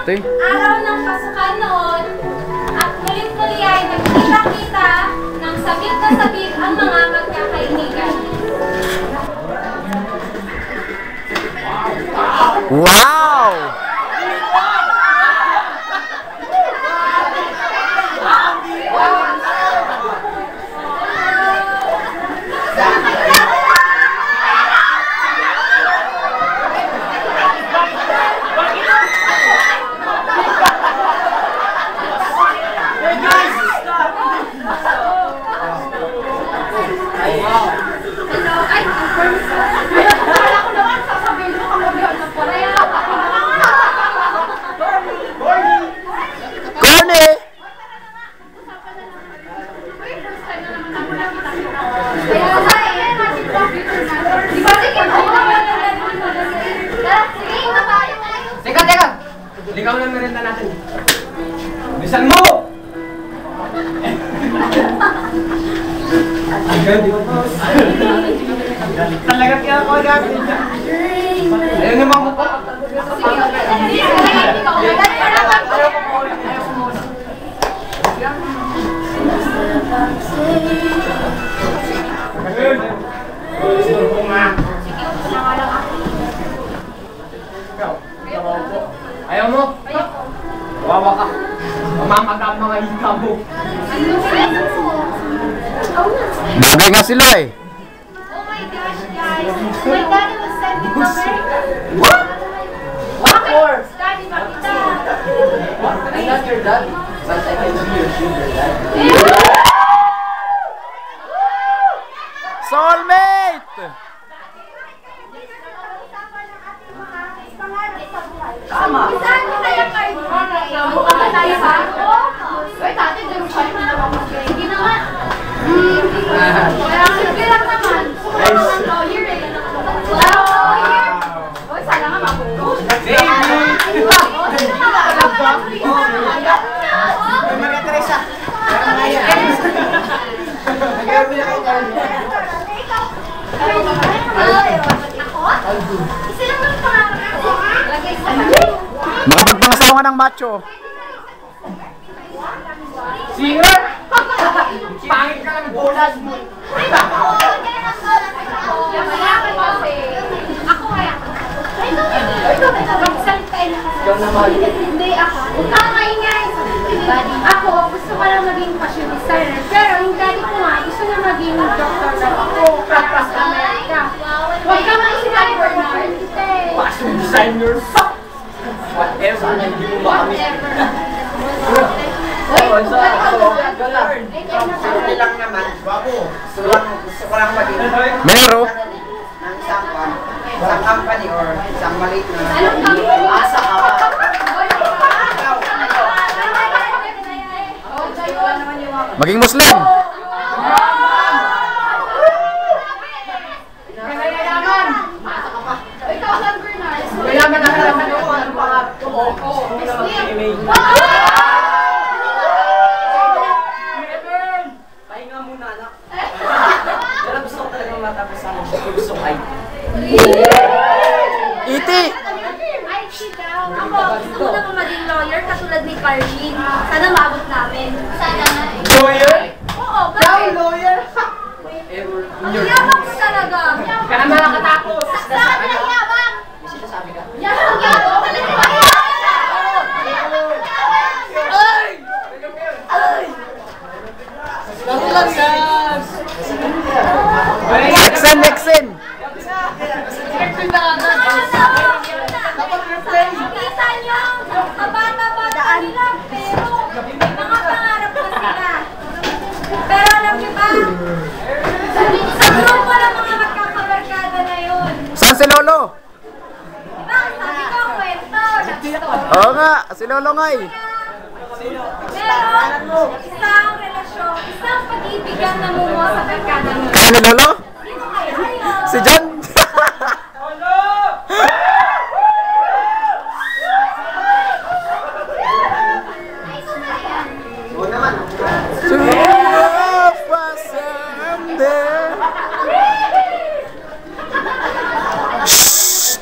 ate. Araw ng pasukan noon, at mulit-muli ay nagkita-kita ng sabik na sabik ang mga magkakaibigan. Wow! Ligaw na merenda natin. Bisan mo! Talaga kaya ako natin. Ayun naman mo po. Ayaw mo? Wawa ka. Mamamaga ang mga hika mo. Bagay nga sila eh. Oh my gosh, guys. My daddy was sending to America. What? What for? Daddy, bakita. I'm not your dad. But I can be your sugar dad. Soulmate! Tama. Saan mo kaya kayo? Buka ka tayo ba? Uy, dati ganun kayo na hindi naman. Kaya sige lang naman. Lawyer eh. Lawyer. Uy, sana nga mabuto. Maria Teresa. Isa lang ang pangarap ko. Lagay sa Makapagpangasawa ng macho. Singer? Pangit ka lang bolas mo. Ako kaya. Ikaw naman. Hindi ako. Maingay. Ako, gusto ko lang maging fashion designer. Pero yung daddy ko nga, gusto na maging doctor daw ako. Across America. Huwag ka mag-sinabi, Bernard. Fashion designer. Whatever. Hindi mo makamit. Sorry lang naman. Gusto ko lang maging Mero. ng isang company or isang maliit na Anong company? asa ka ba? Maging Muslim. Ikaw lang, Bernard. Kaya nakakalaman ako ang mga email. Pahinga muna, anak. Pero gusto ko talagang matapos ang gusto ko ay. Iti! Ay, sit down. Ako, gusto ko naman maging lawyer katulad ni Carlin. Sana maabot namin. Sana nga. Lawyer? Oo, bakit? Lawyer? Ang yabang mo talaga. Kaya naman nakatapos. Saan na yabang? May sinasabi ka? Yabang yabang. Ay! Ay! Laro lang yan! Nexen, Nexen! Nexen na agad! Dapat refrain! Kita niyo, kabata-bata nila, pero may mga pangarap pa sila. Pero alam niyo ba, sa grupo ng mga magkakabarkada na yun, Saan si Lolo? diba, sabi ko, kwento, Oo nga, si Lolo nga eh. meron isang relasyon, isang pag-ibigan na mumuha sa barkada mo. Kaya ni Lolo? Sino kaya? Hello? Si John? Oo naman. Shhh!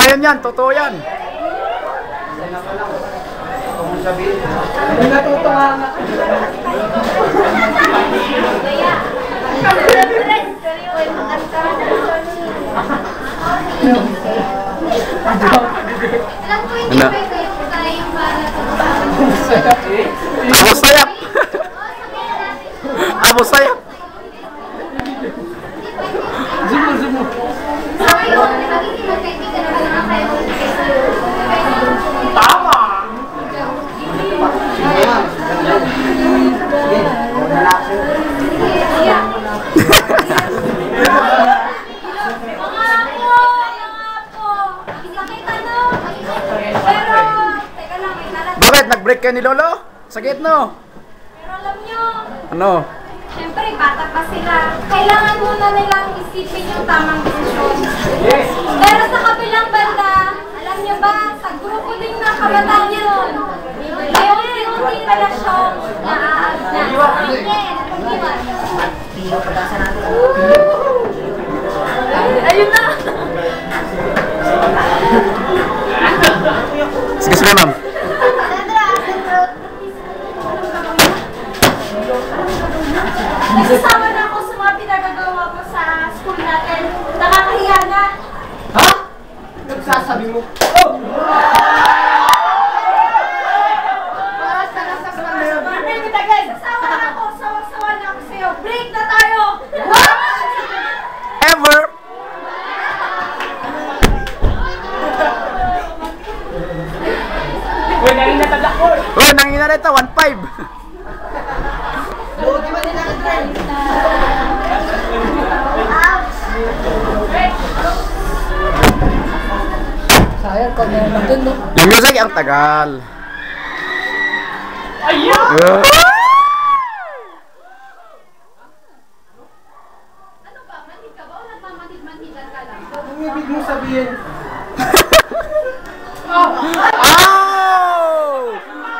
yan yan, totoo yan. Hindi natutuwa nga. Ilang po hindi Ano? kayo tayo para Abo sayap. Abo sayap. sabi ko, magiging magkaibigan na lang kayo. Bakit? Nag-break kayo ni Lolo? Sakit no? Pero alam nyo, Ano? siyempre bata pa sila. Kailangan muna nilang isipin yung tamang desisyon. Pero sa kabilang banda, alam nyo ba, sa grupo din ng kabataan yun, may unti-unting relasyon na aag na. Ayun na! Sige, sige ma'am. Nagsasama na ako sa mga pinagagawa ko sa school natin. Nakakahiya na. Ha? Nagsasabi mo? Nagsasawa na ako. Sawa-sawa na ako sa'yo. Break na tayo! Ever. Uy, nanginatagak ko. Oh, nangina na ito, 1.5. Buti ba nila ka-turn? Sayang ko na dun, no? Yung music ang tagal. Ayun! Ano ba? Manhid ka ba o nagmamanhid-manhidan ka lang? Ang ibig mo sabihin? Oh!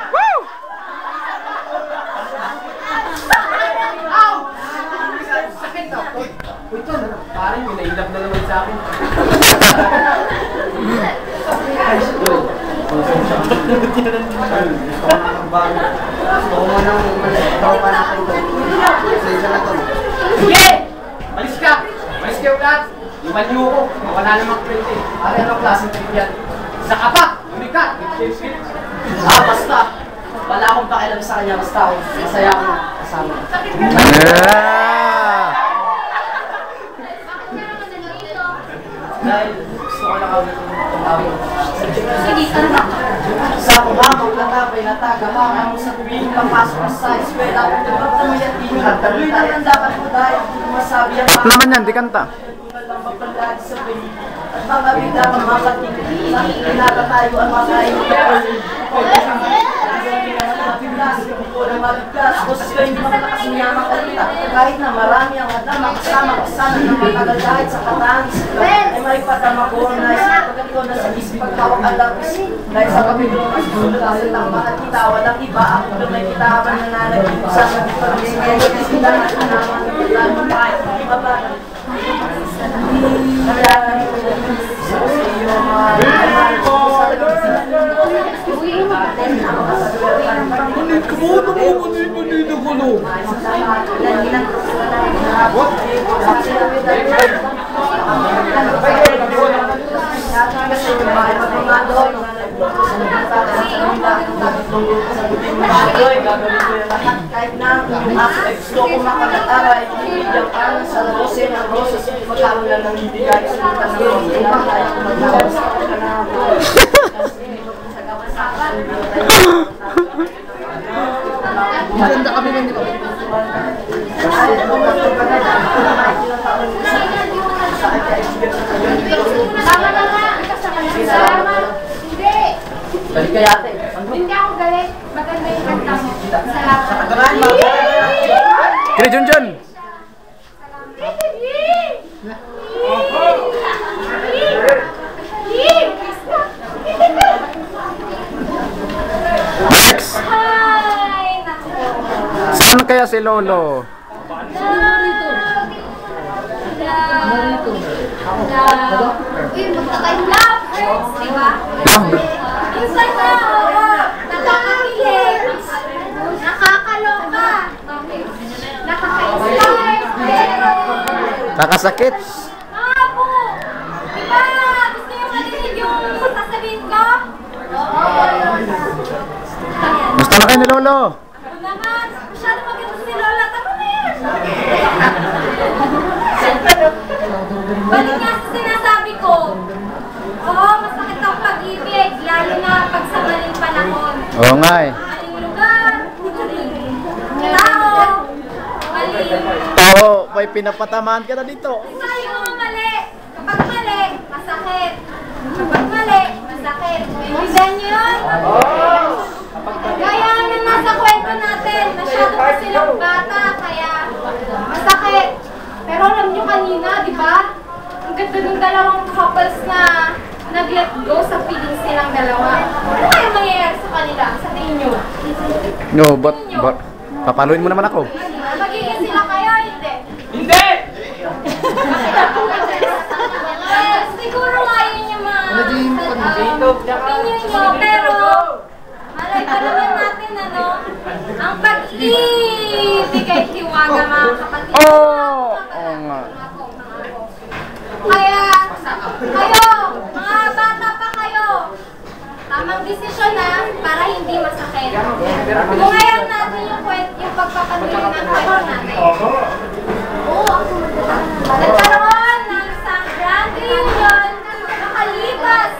Woo! Sakit na. Uy, ito, parang may nailap na naman sa akin. Gusto ko nang malitaw pa natin ito. Pasensya na to. Sige! Malis ka! Malis kayo lahat! Lumanyo ko. Wala namang print eh. Pare, anong klaseng trip yan? Isa ka pa! Umikat! Basta! Wala akong pakialam sa kanya. Basta ako. Masaya ako kasama. Yeah! Dahil gusto ko lang kami tumawin. Sige, ano ba? Sa kumamang natapay na tagamang sa tuwing papasok sa eskwela kung nagpapamay at tingin tuloy naman dapat mo dahil masabi ang Rap naman yan, di kanta. tunal ng papalagi sa pinig at mga bida ng mga katingin sa kinata tayo ang mga kainit kahit na marami ang adama kasama kasana ng matagal dahil sa katangis ay may patama ko na isipagkat ko na sa isip pagkawag alapis dahil sa kapitulo mas sulod sa tama at kita walang iba ako na may kitaban na nalagin sa pagkakasingay at sila na naman lalo pa iba ba kaya sa iyo mahal ko sa kahit na gusto ko makakataray ibigyan ka sa rose ng roses magkaroon lang ng ibigay sa mga ng kailangan tayo kumaglawas ka na maganda kami ng dito Sama na nga. Salamat. Hindi. balik kaya ate Hindi ako galit. Maganda yung kanta mo. Salamat. Kini Junjun. Next. Hi! Naku. Saan kaya si Lolo? Uy, magkakain love! words, di ba? Ah, Minsan na, oo, nakakakilig, nakakaloka, nakaka-inspire, pero, kakasakit. mga po, di ba, gusto niyo marinig yung sasabihin ko? Oo. Gusto na kayo ni Lolo. Ako naman, masyado maganda si Lola, tama na yan. Balik nga sa sinasabi ko, oo, masakit ang pag-ibig, lalo na pag sa maling panahon. Oo nga eh. Maling lugar, maling tao, maling... Tao, may pinapatamaan ka na dito. Isa yung mga mali. Kapag mali, masakit. Kapag mali, masakit. Maintindihan niyo yun? Gaya ng nasa kwento natin, masyado pa silang bata, kaya masakit. Pero alam niyo kanina, di ba? Ang ganda ng dalawang couples na nag-let go sa feelings nilang dalawa. Ano kaya mangyayari sa kanila, sa tingin niyo? No, but papaluin mo naman ako. Magiging sila kayo, hindi? Hindi! Siguro nga yun yung mga opinion nyo, pero malay pa naman natin, ano, ang pag-ibigay hiwaga, mga kapatid. Oo nga. Kaya, kayo, mga bata pa kayo, tamang desisyon na para hindi masakit. Bungayan natin yung pagpapatuloy ng kwento natin. Nagkaroon ng isang grand reunion makalipas